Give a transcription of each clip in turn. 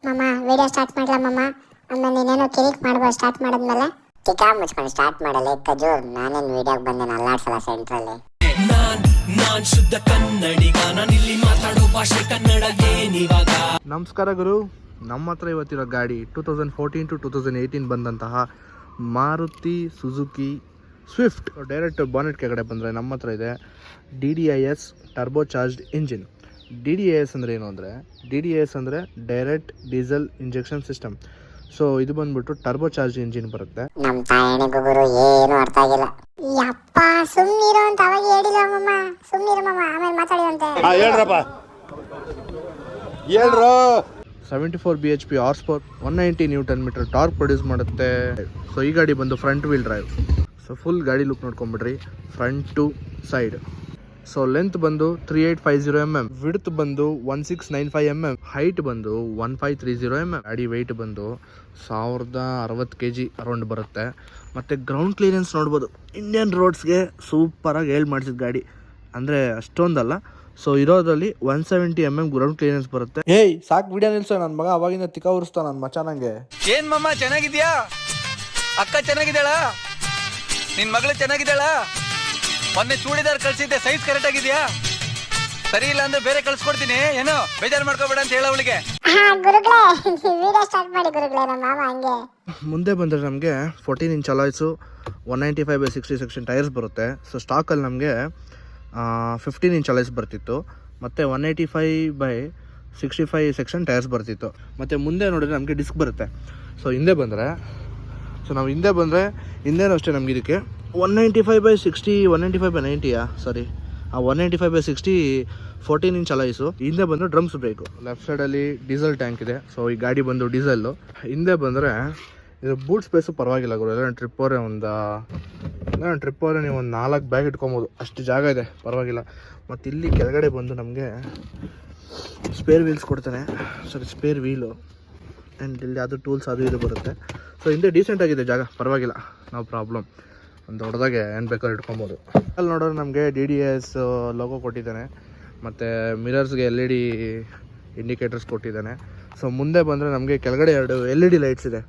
ಮಾಮ video start ಮಾಡ್ಲಾ ಮಾಮ? ಆಮೇಲೆ ನೀನೇನೋ ಕಿರಿಕ್ ಮಾಡ್ಬೋದು ಸ್ಟಾರ್ಟ್ ಮಾಡಿದ್ಮೇಲೆ. ಚಿಕ್ಕ ಮುಚ್ಕೊಂಡು ಸ್ಟಾರ್ಟ್ ಮಾಡಲ್ಲ ಖಜೂರ್. ನಾನೇನು ವಿಡಿಯೋಗೆ ಬಂದೇನು ಅಲ್ಲಾಡ್ಸಲ್ಲ ಸೆಂಟ್ರಲ್ಲಿ. ನಾನ್ ಶುದ್ಧ ಕನ್ನಡಿಗ, ನಾನಿಲ್ಲಿ ಮಾತಾಡೋ ಭಾಷೆ ಕನ್ನಡ ಏನಿವಾಗ. ನಮಸ್ಕಾರ ಗುರು. ನಮ್ಮ ಹತ್ರ ಇವತ್ತಿರೋ ಗಾಡಿ 2014 to 2018 ಬಂದಂತಹ Maruti Suzuki Swift. Direct bonnet ಕೆಳಗಡೆ ಬಂದರೆ ನಮ್ಮ ಹತ್ರ ಇದೆ DDIS turbo charged engine. DDIS ಅಂದರೆ ಏನು ಅಂದರೆ, DDIS ಅಂದರೆ direct diesel injection system. So ಇದು ಬಂದ್ಬಿಟ್ಟು ಟರ್ಬೋ ಚಾರ್ಜ್ ಇಂಜಿನ್ ಬರುತ್ತೆ. ನಮ್ಮ ತಾಯಣಿಗೂ ಗುರು ಏನು ಅರ್ಥ ಆಗಿಲ್ಲ. ಯಪ್ಪ ಸುಮ್ಮನಿರು ಅಂತ ಅವಾಗ ಹೇಳಿಲ್ಲ ಮಮ್ಮ. ಸುಮ್ಮನಿರು ಮಮ್ಮ, ಆಮೇಲೆ ಮಾತಾಡಿವಂತೆ. ಹೇಳ್ರಪ್ಪ, ಹೇಳ್ರು. 74 bhp horse power, 190 Newton meter torque produce ಮಾಡುತ್ತೆ. ಸೊ ಈ ಗಾಡಿ ಬಂದು front wheel drive. So full ಗಾಡಿ ಲುಕ್ ನೋಡ್ಕೊಂಬಿಡ್ರಿ, front to side. So length ಬಂದು 3850 mm, ವಿಡ್ತ್ ಬಂದು 1695 mm, ಹೈಟ್ ಬಂದು 1530 mm. ಗಾಡಿ ವೆಯ್ಟ್ ಬಂದು 1060 kg ಅರೌಂಡ್ ಬರುತ್ತೆ. ಮತ್ತು ಗ್ರೌಂಡ್ ಕ್ಲಿಯರೆನ್ಸ್ ನೋಡ್ಬೋದು. ಇಂಡಿಯನ್ ರೋಡ್ಸ್ಗೆ ಸೂಪರಾಗಿ ಹೇಳಿ ಮಾಡಿಸಿದ ಗಾಡಿ ಅಂದರೆ ಅಷ್ಟೊಂದಲ್ಲ. ಸೊ ಇರೋದ್ರಲ್ಲಿ 170 mm ಗ್ರೌಂಡ್ ಕ್ಲಿಯರೆನ್ಸ್ ಬರುತ್ತೆ. ಏಯ್ ಸಾಕು ವಿಡಿಯೋ ನಿಲ್ಸೋ, ನನ್ನ ಮಗ ಅವಾಗಿಂದ ತಿಕ್ಕ ಉರಿಸ್ತಾ ನನ್ನ ಮಚ್ಚ. ನಂಗೆ ಏನ್ ಮಮ್ಮ ಚೆನ್ನಾಗಿದ್ಯಾ? ಅಕ್ಕ ಚೆನ್ನಾಗಿದ್ದಾಳ? ನಿನ್ ಮಗಳು ಚೆನ್ನಾಗಿದ್ದಾಳ? ಮೊನ್ನೆ ಚೂಡಿದಾರ್ ಕಳ್ಸಿದ್ದೆ, ಸೈಜ್ ಕರೆಕ್ಟ್ ಆಗಿದ್ಯಾ? ಸರಿ ಇಲ್ಲ ಅಂದ್ರೆ ಬೇರೆ ಕಳ್ಸ್ಕೊಡ್ತೀನಿ, ಏನೋ ಬೇಜಾರು ಮಾಡ್ಕೋಬೇಡ ಅಂತ ಹೇಳ ಅವಳಿಗೆ. ಗುರುಗಳೇ ವಿಡಿಯೋ ಸ್ಟಾರ್ಟ್ ಮಾಡಿ ಗುರುಗಳೇ. ನಮ್ಮ ಮಾಮ ಹಂಗೆ ಮುಂದೆ ಬಂದರೆ ನಮಗೆ 14 inch ಅಲಾಯ್ಸು, 195/60 ಸೆಕ್ಷನ್ ಟೈರ್ಸ್ ಬರುತ್ತೆ. ಸೊ ಸ್ಟಾಕಲ್ಲಿ ನಮಗೆ 15 inch ಅಲಾಯ್ಸ್ ಬರ್ತಿತ್ತು, ಮತ್ತು 185/65 ಸೆಕ್ಷನ್ ಟೈರ್ಸ್ ಬರ್ತಿತ್ತು. ಮತ್ತು ಮುಂದೆ ನೋಡಿದ್ರೆ ನಮಗೆ ಡಿಸ್ಕ್ ಬರುತ್ತೆ. ಸೊ ಹಿಂದೆ ಬಂದರೆ, ನಾವು ಹಿಂದೆ ಬಂದರೆ ಹಿಂದೆನೂ ಅಷ್ಟೇ ನಮ್ಗೆ ಇದಕ್ಕೆ 195/60, 195/90 ಸಾರಿ 195/60 14 inch ಅಲಾಯ್ಸು. ಹಿಂದೆ ಬಂದು ಡ್ರಮ್ಸ್ ಬ್ರೇಕು. ಲೆಫ್ಟ್ ಸೈಡಲ್ಲಿ ಡೀಸೆಲ್ ಟ್ಯಾಂಕ್ ಇದೆ. ಸೊ ಈ ಗಾಡಿ ಬಂದು ಡೀಸೆಲ್ಲು. ಹಿಂದೆ ಬಂದರೆ ಇದು ಬೂಟ್ ಸ್ಪೇಸು ಪರವಾಗಿಲ್ಲ ಗುರು. ಎಲ್ಲ ಟ್ರಿಪ್ ಅವರೇ ನೀವು ಒಂದು 4 ಬ್ಯಾಗ್ ಇಟ್ಕೊಬೋದು, ಅಷ್ಟು ಜಾಗ ಇದೆ, ಪರವಾಗಿಲ್ಲ. ಮತ್ತು ಇಲ್ಲಿ ಕೆಳಗಡೆ ಬಂದು ನಮಗೆ ಸ್ಪೇರ್ ವೀಲ್ಸ್ ಕೊಡ್ತಾನೆ. ಸರಿ, ಸ್ಪೇರ್ ವೀಲು ಆ್ಯಂಡ್ ಇಲ್ಲಿ ಅದು ಟೂಲ್ಸ್ ಅದು ಇದು ಬರುತ್ತೆ. ಸೊ ಹಿಂದೆ ಡೀಸೆಂಟ್ ಆಗಿದೆ ಜಾಗ, ಪರವಾಗಿಲ್ಲ, ನೋ ಪ್ರಾಬ್ಲಮ್. ಒಂದು ದೊಡ್ಡದಾಗೆ ಏನು ಬೇಕಾದ್ರೂ ಇಟ್ಕೊಬೋದು. ಅಲ್ಲಿ ನೋಡೋರು ನಮಗೆ DDIS ಲೋಗೋ ಕೊಟ್ಟಿದ್ದಾನೆ, ಮತ್ತು ಮಿರರ್ಸ್ಗೆ LED ಇಂಡಿಕೇಟರ್ಸ್ ಕೊಟ್ಟಿದ್ದಾನೆ. ಸೊ ಮುಂದೆ ಬಂದರೆ ನಮಗೆ ಕೆಳಗಡೆ 2 LED ಲೈಟ್ಸ್ ಇದೆ.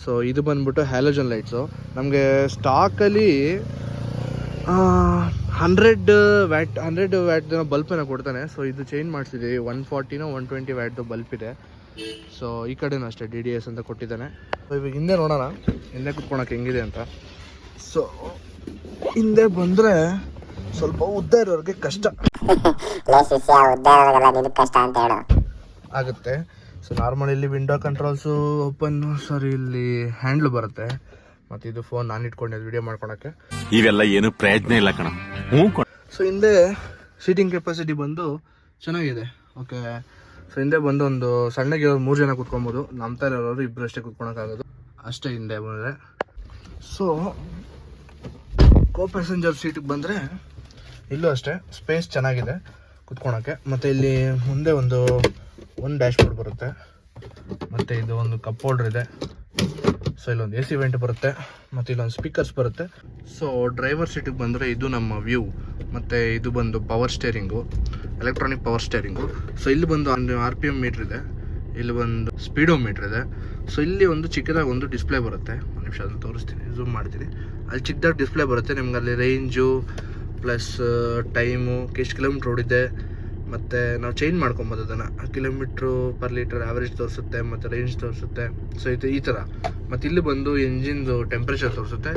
ಸೊ ಇದು ಬಂದ್ಬಿಟ್ಟು ಹ್ಯಾಲೋಜನ್ ಲೈಟ್ಸು. ನಮಗೆ ಸ್ಟಾಕಲ್ಲಿ 100 ವ್ಯಾಟ್ ಬಲ್ಪನ್ನು ಕೊಡ್ತಾನೆ. ಸೊ ಇದು ಚೇಂಜ್ ಮಾಡಿಸಿದ್ದೀವಿ, 140 120 ವ್ಯಾಟ್ದು ಬಲ್ಪ್ ಇದೆ. ಸೊ ಈ ಕಡೆನೂ ಅಷ್ಟೇ DDIS ಅಂತ ಕೊಟ್ಟಿದ್ದಾನೆ. ಸೊ ಇವಾಗ ಹಿಂದೆ ನೋಡೋಣ, ಹಿಂದೆ ಕುತ್ಕೊಳಕ್ಕೆ ಹೆಂಗಿದೆ ಅಂತ. ಸೊ ಹಿಂದೆ ಬಂದರೆ ಸ್ವಲ್ಪ ಉದ್ದ ಇರೋರಿಗೆ ಕಷ್ಟ ಕಷ್ಟ ಅಂತ ಹೇಳು ಆಗುತ್ತೆ. ಸೊ ನಾರ್ಮಲ್ ಇಲ್ಲಿ ವಿಂಡೋ ಕಂಟ್ರೋಲ್ಸು ಓಪನ್ನು, ಸರಿ ಇಲ್ಲಿ ಹ್ಯಾಂಡ್ಲು ಬರುತ್ತೆ. ಮತ್ತು ಇದು ಫೋನ್ ನಾನು ಇಟ್ಕೊಂಡಿದ್ದು ವಿಡಿಯೋ ಮಾಡ್ಕೊಳಕ್ಕೆ. ಇವೆಲ್ಲ ಏನು ಪ್ರಯತ್ನ ಇಲ್ಲ ಕಣ. ಸೊ ಹಿಂದೆ ಸೀಟಿಂಗ್ ಕೆಪಾಸಿಟಿ ಬಂದು ಚೆನ್ನಾಗಿದೆ. ಓಕೆ. ಸೊ ಹಿಂದೆ ಬಂದು ಒಂದು ಸಣ್ಣಗೆ 3 ಜನ ಕುತ್ಕೊಬೋದು. ನಮ್ಮ ಥರ ಇರೋರು 2 ಅಷ್ಟೇ ಕುತ್ಕೊಳಕ್ಕಾಗೋದು, ಅಷ್ಟೇ ಹಿಂದೆ ಬಂದರೆ. ಸೊ ಕೋ ಪ್ಯಾಸೆಂಜರ್ ಸೀಟಿಗೆ ಬಂದರೆ ಇಲ್ಲೂ ಅಷ್ಟೇ ಸ್ಪೇಸ್ ಚೆನ್ನಾಗಿದೆ ಕುತ್ಕೊಳಕ್ಕೆ. ಮತ್ತು ಇಲ್ಲಿ ಮುಂದೆ ಒಂದು ಡ್ಯಾಶ್ ಬೋರ್ಡ್ ಬರುತ್ತೆ, ಮತ್ತು ಇದು ಒಂದು ಕಪ್ ಹೋಲ್ಡರ್ ಇದೆ. ಸೊ ಇಲ್ಲೊಂದು AC ವೆಂಟ್ ಬರುತ್ತೆ, ಮತ್ತು ಇಲ್ಲೊಂದು ಸ್ಪೀಕರ್ಸ್ ಬರುತ್ತೆ. ಸೊ ಡ್ರೈವರ್ ಸೀಟಿಗೆ ಬಂದರೆ ಇದು ನಮ್ಮ ವ್ಯೂ, ಮತ್ತು ಇದು ಬಂದು power steering, electronic power steering. So ಇಲ್ಲಿ ಬಂದು ಒಂದು RPM ಮೀಟ್ರ್ ಇದೆ, ಇಲ್ಲಿ ಒಂದು ಸ್ಪೀಡೋ ಮೀಟ್ರ್ ಇದೆ. ಸೊ ಇಲ್ಲಿ ಒಂದು ಚಿಕ್ಕದಾಗಿ ಒಂದು ಡಿಸ್ಪ್ಲೇ ಬರುತ್ತೆ. ಒಂದು ನಿಮಿಷ ಅದನ್ನು ತೋರಿಸ್ತೀನಿ, ಝೂಮ್ ಮಾಡ್ತೀನಿ. ಅಲ್ಲಿ ಚಿಕ್ಕದಾಗಿ ಡಿಸ್ಪ್ಲೇ ಬರುತ್ತೆ ನಿಮ್ಗೆ. ಅಲ್ಲಿ ರೇಂಜು ಪ್ಲಸ್ ಟೈಮು, ಎಷ್ಟು ಕಿಲೋಮೀಟ್ರ್ ಓಡಿದೆ, ಮತ್ತು ನಾವು ಚೇಂಜ್ ಮಾಡ್ಕೊಬೋದು ಅದನ್ನು. ಕಿಲೋಮೀಟ್ರು ಪರ್ ಲೀಟರ್ ಆ್ಯಾವ್ರೇಜ್ ತೋರಿಸುತ್ತೆ, ಮತ್ತು ರೇಂಜ್ ತೋರಿಸುತ್ತೆ. ಸೊ ಇದು ಈ ಥರ. ಮತ್ತು ಇಲ್ಲಿ ಬಂದು ಎಂಜಿನ್ದು ಟೆಂಪ್ರೇಚರ್ ತೋರಿಸುತ್ತೆ.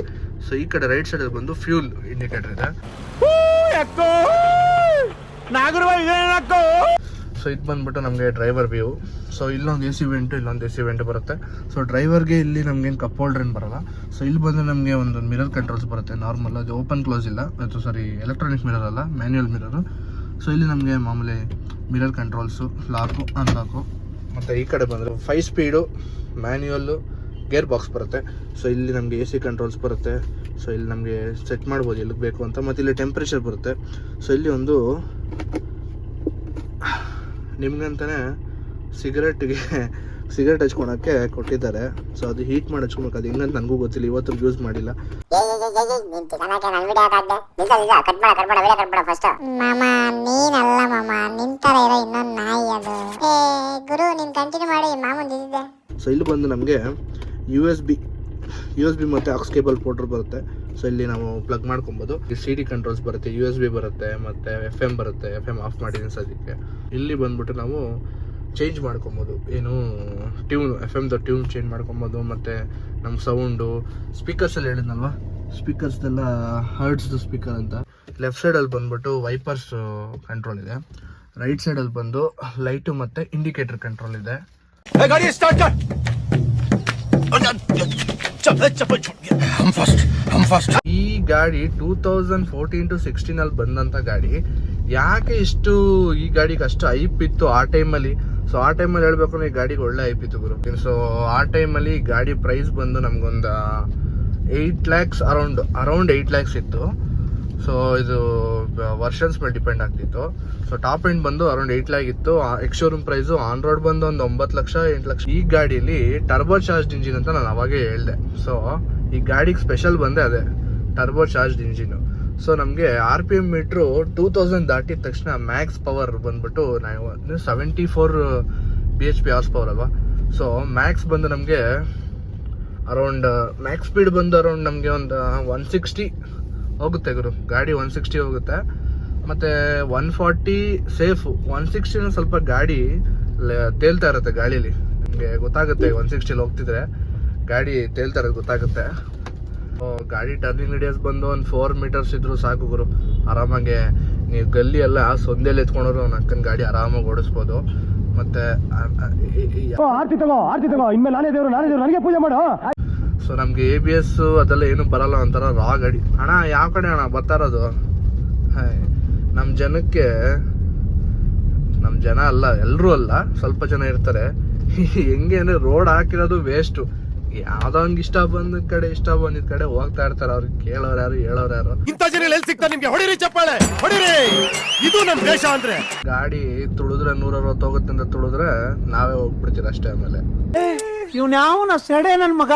ಸೊ ಈ ಕಡೆ ರೈಟ್ ಸೈಡಲ್ಲಿ ಬಂದು ಫ್ಯೂಲ್ ಇಂಡಿಕೇಟರ್ ಇದೆ. ಸೊ ಇದು ಬಂದ್ಬಿಟ್ಟು ನಮಗೆ ಡ್ರೈವರ್ ವ್ಯೂ. ಸೊ ಇಲ್ಲೊಂದು AC ವೆಂಟು, ಇಲ್ಲೊಂದು AC ವೆಂಟ್ ಬರುತ್ತೆ. ಸೊ ಡ್ರೈವರ್ಗೆ ಇಲ್ಲಿ ನಮಗೇನು ಕಪ್ ಹೋಲ್ಡರ್ ಏನು ಬರೋಲ್ಲ. ಸೊ ಇಲ್ಲಿ ಬಂದು ನಮಗೆ ಒಂದು ಮಿರರ್ ಕಂಟ್ರೋಲ್ಸ್ ಬರುತ್ತೆ, ನಾರ್ಮಲ್, ಅದು ಓಪನ್ ಕ್ಲೋಸ್ ಇಲ್ಲ, ಅದು ಸಾರಿ ಎಲೆಕ್ಟ್ರಾನಿಕ್ ಮಿರರ್ ಅಲ್ಲ, ಮ್ಯಾನ್ಯುಯಲ್ ಮಿರರು. ಸೊ ಇಲ್ಲಿ ನಮಗೆ ಮಾಮೂಲಿ ಮಿರರ್ ಕಂಟ್ರೋಲ್ಸು, ಲಾಕು ಅನ್ಲಾಕು. ಮತ್ತು ಈ ಕಡೆ ಬಂದರೆ 5 ಸ್ಪೀಡು ಮ್ಯಾನ್ಯುಯಲ್ಲು ಗೇರ್ ಬಾಕ್ಸ್ ಬರುತ್ತೆ. ಸೊ ಇಲ್ಲಿ ನಮಗೆ AC ಕಂಟ್ರೋಲ್ಸ್ ಬರುತ್ತೆ. ಸೊ ಇಲ್ಲಿ ನಮಗೆ ಸೆಟ್ ಮಾಡ್ಬೋದು ಎಲ್ಲಿಗೆ ಬೇಕು ಅಂತ. ಮತ್ತು ಇಲ್ಲಿ ಟೆಂಪ್ರೇಚರ್ ಬರುತ್ತೆ. ಸೊ ಇಲ್ಲಿ ಒಂದು ನಿಮ್ಗಂತಲೇ ಸಿಗರೆಟ್ಗೆ ಸಿಗರೇಟ್ ಹಚ್ಕೊಳಕ್ಕೆ ಕೊಟ್ಟಿದ್ದಾರೆ. ಸೊ ಅದು ಹೀಟ್ ಮಾಡಿ ಹಚ್ಕೊಬೇಕು. ಅದು ಹೆಂಗಂತ ನನಗೂ ಗೊತ್ತಿಲ್ಲ, ಇವತ್ತು ಯೂಸ್ ಮಾಡಿಲ್ಲ. ನೀನ್ ತಿನ್ನಕ್ಕೆ ನನ್ ವಿಡಿಯೋ ಹಾಕ್ದೆ. ನಿಲ್ಸ ಕಟ್ ಮಾಡ ವಿಡಿಯೋ ಕಟ್ ಮಾಡ ಫಸ್ಟ್. ಮಾಮ ನೀನಲ್ಲ ಮಾಮ, ನಿಂತರ ಇರೋ ಇನ್ನೊಂದು ನಾಯಿ ಅದು. ಗುರು ನೀನ್ ಕಂಟಿನ್ಯೂ ಮಾಡಿ, ಮಾಮೂನ್ ಇದ್ದಿದ್ದೆ. ಸೊ ಇಲ್ಲಿ ಬಂದು ನಮಗೆ ಯು ಎಸ್ ಬಿ ಮತ್ತು ಆಕ್ಸ್ ಕೇಬಲ್ ಪೋರ್ಟರ್ ಬರುತ್ತೆ. ಸೊ ಇಲ್ಲಿ ನಾವು ಪ್ಲಗ್ ಮಾಡ್ಕೊಬೋದು. CD ಕಂಟ್ರೋಲ್ಸ್ ಬರುತ್ತೆ, USB ಬರುತ್ತೆ, ಮತ್ತು FM ಬರುತ್ತೆ. FM ಆಫ್ ಮಾಡಿದ್ದೀನಿ ಸದ್ಯಕ್ಕೆ. ಇಲ್ಲಿ ಬಂದ್ಬಿಟ್ಟು ನಾವು ಚೇಂಜ್ ಮಾಡ್ಕೊಬೋದು, ಏನು ಟ್ಯೂನ್, FMದ ಟ್ಯೂನ್ ಚೇಂಜ್ ಮಾಡ್ಕೊಬೋದು. ಮತ್ತು ನಮ್ಮ ಸೌಂಡು ಸ್ಪೀಕರ್ಸಲ್ಲಿ ಹೇಳಿದ್ನಲ್ವ, ಸ್ಪೀಕರ್ಸ್ದೆಲ್ಲ ಹರ್ಟ್ಸ್ದು ಸ್ಪೀಕರ್ ಅಂತ. ಲೆಫ್ಟ್ ಸೈಡಲ್ಲಿ ಬಂದ್ಬಿಟ್ಟು ವೈಪರ್ಸ್ ಕಂಟ್ರೋಲ್ ಇದೆ. ರೈಟ್ ಸೈಡಲ್ಲಿ ಬಂದು ಲೈಟು ಮತ್ತು ಇಂಡಿಕೇಟರ್ ಕಂಟ್ರೋಲ್ ಇದೆ. ಈ ಗಾಡಿ 2014-16 ಅಲ್ಲಿ ಬಂದಂತ ಗಾಡಿ. ಯಾಕೆ ಇಷ್ಟು ಈ ಗಾಡಿಗೆ ಅಷ್ಟು ಐಪ್ ಇತ್ತು ಆ ಟೈಮಲ್ಲಿ? ಸೊ ಆ ಟೈಮಲ್ಲಿ ಹೇಳ್ಬೇಕು ಅಂದ್ರೆ ಈ ಗಾಡಿಗೆ ಒಳ್ಳೆ ಐಪ್ ಇತ್ತು ಗುರು. ಸೊ ಆ ಟೈಮಲ್ಲಿ ಗಾಡಿ ಪ್ರೈಸ್ ಬಂದು ನಮ್ಗೊಂದು 8 lakhs ಅರೌಂಡ್ 8 lakhs ಇತ್ತು. ಸೊ ಇದು ವರ್ಷನ್ಸ್ ಮೇಲೆ ಡಿಪೆಂಡ್ ಆಗ್ತಿತ್ತು. ಸೊ ಟಾಪ್ ಎಂಡ್ ಬಂದು ಅರೌಂಡ್ 8 lakh ಇತ್ತು. X showroom price on road ಬಂದು ಒಂದು 9 ಲಕ್ಷ 8 ಲಕ್ಷ. ಈ ಗಾಡಿಯಲ್ಲಿ ಟರ್ಬೋ ಚಾರ್ಜ್ ಇಂಜಿನ್ ಅಂತ ನಾನು ಅವಾಗೇ ಹೇಳ್ದೆ. ಸೊ ಈ ಗಾಡಿಗೆ ಸ್ಪೆಷಲ್ ಬಂದೆ ಅದೇ ಟರ್ಬೋ ಚಾರ್ಜ್ ಇಂಜಿನ್. ಸೊ ನಮಗೆ RPM ಮೀಟ್ರು 2000 ದಾಟಿದ ತಕ್ಷಣ ಮ್ಯಾಕ್ಸ್ ಪವರ್ ಬಂದ್ಬಿಟ್ಟು 74 BHP ಹಾರ್ಸ್ ಪವರ್ ಅಲ್ವಾ. ಸೊ ಮ್ಯಾಕ್ಸ್ ಬಂದು ನಮಗೆ ಅರೌಂಡ್ ಮ್ಯಾಕ್ಸ್ ಸ್ಪೀಡ್ ಬಂದು ಅರೌಂಡ್ ನಮಗೆ ಒಂದು 160 ಹೋಗುತ್ತೆ ಗುರು. ಗಾಡಿ 160 ಹೋಗುತ್ತೆ. ಮತ್ತು 140 ಸೇಫು. 160 ಸ್ವಲ್ಪ ಗಾಡಿ ತೇಲ್ತಾ ಇರುತ್ತೆ ಗಾಳೀಲಿ. ನಿಮಗೆ ಗೊತ್ತಾಗುತ್ತೆ 160 ಹೋಗ್ತಿದ್ರೆ ಗಾಡಿ ತೇಲ್ತಾ ಇರೋದು ಗೊತ್ತಾಗುತ್ತೆ. ಗಾಡಿ ಟರ್ನಿಂಗ್ ರೇಡಿಯಸ್ ಬಂದು ಒಂದು 4 meters ಇದ್ರು ಸಾಕು ಗುರು. ಆರಾಮಾಗೆ ನೀವು ಗಲ್ಲಿ ಎಲ್ಲ ಸೊಂದೇಲಿ ಎತ್ಕೊಂಡ್ರು ನಕ್ಕನ್ ಗಾಡಿ ಆರಾಮಾಗಿ ಓಡಿಸ್ಬೋದು. ಮತ್ತೆ ಸೊ ನಮ್ಗೆ ABS ಅದೆಲ್ಲ ಏನು ಬರಲ್ಲ, ಒಂಥರ ರಾ ಗಾಡಿ. ಅಣ್ಣ ಯಾವ ಕಡೆ ಅಣ್ಣ ಬರ್ತಾ ಇರೋದು? ನಮ್ಮ ಜನಕ್ಕೆ, ನಮ್ಮ ಜನ ಅಲ್ಲ, ಎಲ್ಲರೂ ಅಲ್ಲ, ಸ್ವಲ್ಪ ಜನ ಇರ್ತಾರೆ. ಹೆಂಗೆ ಅಂದ್ರೆ ರೋಡ್ ಹಾಕಿರೋದು ವೇಸ್ಟು. ಯಾವ್ದೋ ಹಂಗೆ ಇಷ್ಟ ಬಂದ ಕಡೆ ಹೋಗ್ತಾ ಇರ್ತಾರೆ. ಅವ್ರಿಗೆ ಕೇಳೋರು ಯಾರು, ಹೇಳೋರು ಯಾರು? ಇಂಥ ಜನ ಎಲ್ಲಿ ಸಿಗ್ತಾರೆ ನಿಮ್ಗೆ? ಹೊಡಿರಿ ಚಪ್ಪಾಳೆ, ಹೊಡಿರಿ. ಇದು ನಮ್ ದೇಶ ಅಂದ್ರೆ. ಗಾಡಿ ತುಳಿದ್ರೆ 160 ಹೋಗುತ್ತೆ ಅಂತ ತುಳಿದ್ರೆ ನಾವೇ ಹೋಗ್ಬಿಡ್ತೀರ ಅಷ್ಟೇ. ಆಮೇಲೆ ಇವ್ನ ಸೆಡೆ ನನ್ ಮಗ.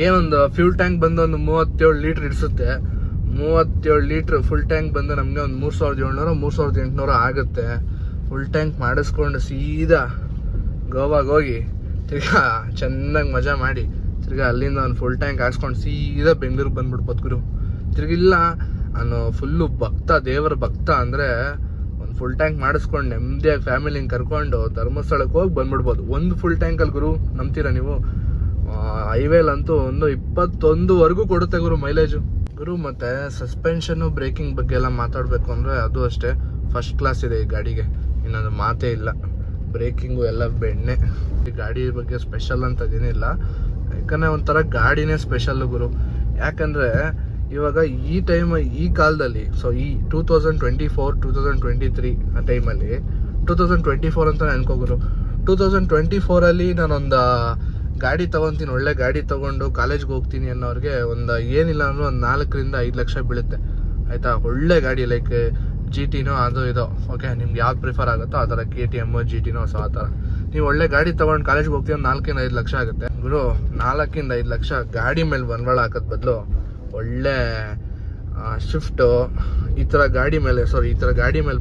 ಏನೊಂದು ಫ್ಯೂಲ್ ಟ್ಯಾಂಕ್ ಬಂದು ಒಂದು 37 ಲೀಟರ್ ಇಡಿಸುತ್ತೆ. 37 ಲೀಟರ್ ಫುಲ್ ಟ್ಯಾಂಕ್ ಬಂದು ನಮ್ಗೆ ಒಂದು 3700-3800 ಆಗುತ್ತೆ. ಫುಲ್ ಟ್ಯಾಂಕ್ ಮಾಡಿಸ್ಕೊಂಡು ಸೀದಾ ಗೋವಾಗೆ ಹೋಗಿ ತಿರ್ಗಾ ಚೆನ್ನಾಗಿ ಮಜಾ ಮಾಡಿ ತಿರ್ಗಾ ಅಲ್ಲಿಂದ ಒಂದು ಫುಲ್ ಟ್ಯಾಂಕ್ ಹಾಕ್ಸ್ಕೊಂಡು ಸೀದಾ ಬೆಂಗಳೂರಿಗೆ ಬಂದ್ಬಿಡ್ಬೋದು ಗುರು. ತಿರ್ಗಿಲ್ಲ ನಾನು ಫುಲ್ಲು ಭಕ್ತ, ದೇವರ ಭಕ್ತ ಅಂದರೆ ಒಂದು ಫುಲ್ ಟ್ಯಾಂಕ್ ಮಾಡಿಸ್ಕೊಂಡು ನೆಮ್ಮದಿಯಾಗಿ ಫ್ಯಾಮಿಲಿನ ಕರ್ಕೊಂಡು ಧರ್ಮಸ್ಥಳಕ್ಕೆ ಹೋಗಿ ಬಂದ್ಬಿಡ್ಬೋದು. ಒಂದು ಫುಲ್ ಟ್ಯಾಂಕಲ್ಲಿ ಗುರು, ನಂಬ್ತೀರಾ ನೀವು? ಹೈವೇಲಂತೂ ಒಂದು 21ವರೆಗೂ ಕೊಡುತ್ತೆ ಗುರು ಮೈಲೇಜು ಗುರು. ಮತ್ತು ಸಸ್ಪೆನ್ಷನ್ನು ಬ್ರೇಕಿಂಗ್ ಬಗ್ಗೆ ಎಲ್ಲ ಮಾತಾಡಬೇಕು ಅಂದರೆ ಅದು ಅಷ್ಟೇ ಫಸ್ಟ್ ಕ್ಲಾಸ್ ಇದೆ ಈ ಗಾಡಿಗೆ, ಇನ್ನೊಂದು ಮಾತೇ ಇಲ್ಲ. ಬ್ರೇಕಿಂಗು ಎಲ್ಲ ಬೆಣ್ಣೆ. ಈ ಗಾಡಿ ಬಗ್ಗೆ ಸ್ಪೆಷಲ್ ಅಂತದೇನಿಲ್ಲ, ಯಾಕಂದರೆ ಒಂಥರ ಗಾಡಿನೇ ಸ್ಪೆಷಲ್ಲು ಗುರು. ಯಾಕಂದರೆ ಇವಾಗ ಈ ಕಾಲದಲ್ಲಿ, ಸೊ ಈ 2024-2023 ಆ ಟೈಮಲ್ಲಿ, 2024 ಅಂತ ಅನ್ಕೋ ಗುರು. 2024ಅಲ್ಲಿ ನಾನೊಂದು ಗಾಡಿ ತೊಗೊತೀನಿ, ಒಳ್ಳೆ ಗಾಡಿ ತೊಗೊಂಡು ಕಾಲೇಜ್ಗೆ ಹೋಗ್ತೀನಿ ಅನ್ನೋರಿಗೆ ಒಂದು ಏನಿಲ್ಲ ಅಂದ್ರೆ ಒಂದು 4-5 ಲಕ್ಷ ಬೀಳುತ್ತೆ ಆಯಿತಾ. ಒಳ್ಳೆ ಗಾಡಿ ಲೈಕ್ GTನೋ ಅದು ಇದು, ಓಕೆ, ನಿಮ್ಗೆ ಯಾವ್ದು ಪ್ರಿಫರ್ ಆಗುತ್ತೋ ಆ ಥರ KTM GTನೋ. ಸೊ ಆ ಥರ ನೀವು ಒಳ್ಳೆ ಗಾಡಿ ತೊಗೊಂಡು ಕಾಲೇಜ್ಗೆ ಹೋಗ್ತೀವಿ, 4-5 ಲಕ್ಷ ಆಗುತ್ತೆ ಗುರು. 4-5 ಲಕ್ಷ ಗಾಡಿ ಮೇಲೆ ಬಂಡವಾಳ ಹಾಕೋದ್ ಬದಲು ಒಳ್ಳೆ ಶಿಫ್ಟು ಈ ಥರ ಗಾಡಿ ಮೇಲೆ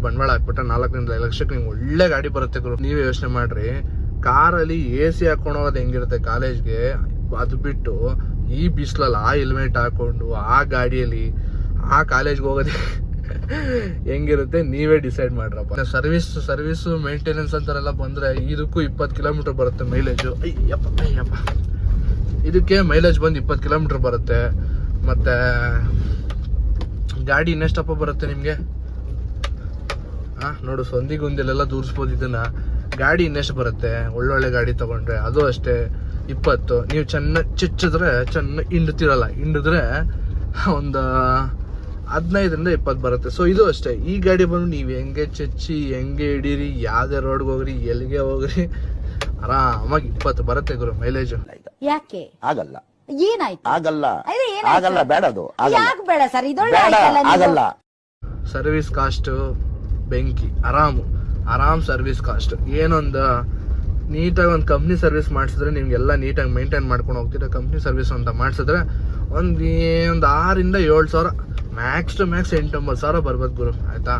ಬಂಡವಾಳ ಹಾಕ್ಬಿಟ್ರೆ 4-5 ಲಕ್ಷಕ್ಕೆ ನಿಮ್ಗೆ ಒಳ್ಳೆ ಗಾಡಿ ಬರುತ್ತೆ ಗುರು. ನೀವೇ ಯೋಚನೆ ಮಾಡ್ರಿ, ಕಾರಲ್ಲಿ AC ಹಾಕೊಂಡು ಹೋಗೋದು ಹೆಂಗಿರುತ್ತೆ ಕಾಲೇಜ್ಗೆ, ಅದು ಬಿಟ್ಟು ಈ ಬಿಸಿಲಲ್ಲಿ ಆ ಹೆಲ್ಮೆಟ್ ಹಾಕೊಂಡು ಆ ಗಾಡಿಯಲ್ಲಿ ಆ ಕಾಲೇಜ್ಗೆ ಹೋಗೋದು ಹೆಂಗಿರುತ್ತೆ ನೀವೇ ಡಿಸೈಡ್ ಮಾಡ್ರಪ್ಪ. ಸರ್ವಿಸು ಮೇಂಟೆನೆನ್ಸ್ ಅಂತಾರೆಲ್ಲ ಬಂದರೆ ಇದಕ್ಕೂ 20 ಕಿಲೋಮೀಟರ್ ಬರುತ್ತೆ ಮೈಲೇಜು. ಅಯ್ಯಪ್ಪ ಇದಕ್ಕೆ ಮೈಲೇಜ್ ಬಂದು 20 ಕಿಲೋಮೀಟರ್ ಬರುತ್ತೆ. ಮತ್ತು ಗಾಡಿ ಇನ್ನೆಷ್ಟಪ್ಪ ಬರುತ್ತೆ ನಿಮಗೆ? ನೋಡು, ಸಂದಿಗುಂದಿಲೆಲ್ಲ ದೂರಿಸ್ಬೋದು ಇದನ್ನು. ಗಾಡಿ ಇನ್ನೆಷ್ಟು ಬರುತ್ತೆ ಒಳ್ಳೊಳ್ಳೆ ಗಾಡಿ ತೊಗೊಂಡ್ರೆ? ಅದು ಅಷ್ಟೇ 20. ನೀವು ಚೆನ್ನಾಗಿ ಚಿಚ್ಚಿದ್ರೆ, ಚೆನ್ನಾಗಿ ಹಿಂಡಿದ್ರೆ ಒಂದು 15-20 ಬರುತ್ತೆ. ಸೊ ಇದು ಅಷ್ಟೇ. ಈ ಗಾಡಿ ಬಂದು ನೀವು ಹೆಂಗೆ ಚಚ್ಚಿ ಹೆಂಗೆ ಹಿಡೀರಿ, ಯಾವುದೇ ರೋಡ್ಗೆ ಹೋಗ್ರಿ, ಎಲ್ಲಿಗೆ ಹೋಗ್ರಿ, ಆರಾಮಾಗಿ 20 ಬರುತ್ತೆ ಗುರು ಮೈಲೇಜು. ಯಾಕೆ ಆಗಲ್ಲ? ಏನಾಯ್ತು? ಆಗಲ್ಲ, ಅದೇ ಏನಾಯ್ತು? ಆಗಲ್ಲ, ಬೇಡ, ಅದು ಯಾಕೆ ಬೇಡ ಸರ್? ಇದೊಳ್ಳೆ ಆಯ್ತಲ್ಲ ನೀವು. ಆಗಲ್ಲ. ಸರ್ವಿಸ್ ಕಾಸ್ಟ್ ಬೆಂಕಿ, ಆರಾಮ್ ಸರ್ವಿಸ್ ಕಾಸ್ಟ್. ಏನೊಂದು ನೀಟಾಗಿ ಒಂದು ಕಂಪ್ನಿ ಸರ್ವಿಸ್ ಮಾಡಿಸಿದ್ರೆ ನಿಮಗೆಲ್ಲ ನೀಟಾಗಿ ಮೇಂಟೈನ್ ಮಾಡ್ಕೊಂಡು ಹೋಗ್ತೀರಾ. ಕಂಪ್ನಿ ಸರ್ವಿಸ್ ಅಂತ ಮಾಡಿಸಿದ್ರೆ ಒಂದು 6 ಇಂದ 7 ಸಾವಿರ, ಮ್ಯಾಕ್ಸ್ ಟು ಮ್ಯಾಕ್ಸ್ 8-9 ಸಾವಿರ ಬರ್ಬೋದು ಗುರು, ಆಯಿತಾ?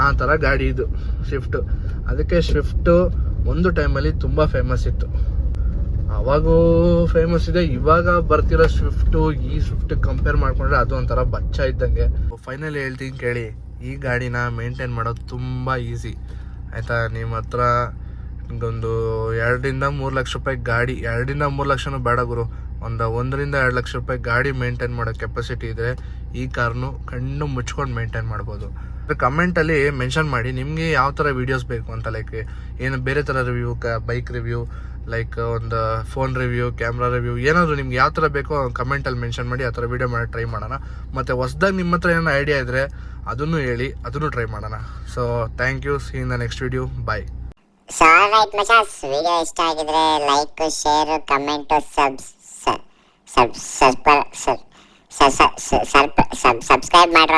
ಆ ಥರ ಗಾಡಿ ಇದು ಸ್ವಿಫ್ಟು. ಅದಕ್ಕೆ ಸ್ವಿಫ್ಟು ಒಂದು ಟೈಮಲ್ಲಿ ತುಂಬ ಫೇಮಸ್ ಇತ್ತು, ಅವಾಗೂ ಫೇಮಸ್ ಇದೆ. ಇವಾಗ ಬರ್ತಿರೋ ಸ್ವಿಫ್ಟು ಈ ಸ್ವಿಫ್ಟ್ ಕಂಪೇರ್ ಮಾಡ್ಕೊಂಡ್ರೆ ಅದು ಒಂಥರ ಬಚ್ಚ ಇದ್ದಂಗೆ. ಫೈನಲಿ ಹೇಳ್ತೀನಿ ಕೇಳಿ, ಈ ಗಾಡಿನ ಮೇಂಟೈನ್ ಮಾಡೋದು ತುಂಬ ಈಸಿ, ಆಯಿತಾ? ನಿಮ್ಮ ಹತ್ರ ಒಂದು 2-3 ಲಕ್ಷ ರೂಪಾಯಿ ಗಾಡಿ, 2-3 ಲಕ್ಷನೂ ಬೇಡ ಗುರು, 1-2 ಲಕ್ಷ ರೂಪಾಯಿ ಗಾಡಿ ಮೇಂಟೈನ್ ಮಾಡೋ ಕೆಪಾಸಿಟಿ ಇದ್ದರೆ ಈ ಕಾರ್ನು ಕಣ್ಣು ಮುಚ್ಕೊಂಡು ಮೇಂಟೈನ್ ಮಾಡ್ಬೋದು. ಕಮೆಂಟಲ್ಲಿ ಮೆನ್ಷನ್ ಮಾಡಿ ನಿಮಗೆ ಯಾವ ಥರ ವೀಡಿಯೋಸ್ ಬೇಕು ಅಂತ, ಲೈಕ್ ಏನು ಬೇರೆ ಥರ ರಿವ್ಯೂ, ಬೈಕ್ ರಿವ್ಯೂ, ಲೈಕ್ ಒಂದು ಫೋನ್ ರಿವ್ಯೂ, ಕ್ಯಾಮ್ರಾ ರಿವ್ಯೂ, ಏನಾದರೂ ನಿಮ್ಗೆ ಯಾವ ಥರ ಬೇಕೋ ಕಮೆಂಟಲ್ಲಿ ಮೆನ್ಷನ್ ಮಾಡಿ, ಆ ಥರ ವೀಡಿಯೋ ಮಾಡಿ ಟ್ರೈ ಮಾಡೋಣ. ಮತ್ತು ಹೊಸ್ದಾಗಿ ನಿಮ್ಮ ಹತ್ರ ಏನೋ ಐಡಿಯಾ ಇದ್ದರೆ ಅದನ್ನು ಹೇಳಿ, ಅದನ್ನು ಟ್ರೈ ಮಾಡೋಣ. So thank you, see in the next video, bye. So alright ಮಚಾಸ್, ವಿಡಿಯೋ ಇಷ್ಟ ಆಗಿದ್ರೆ ಲೈಕ್, ಶೇರ್, ಕಮೆಂಟ್, ಸಬ್ಸ್ಕ್ರೈಬ್ ಮಾಡ್ರ.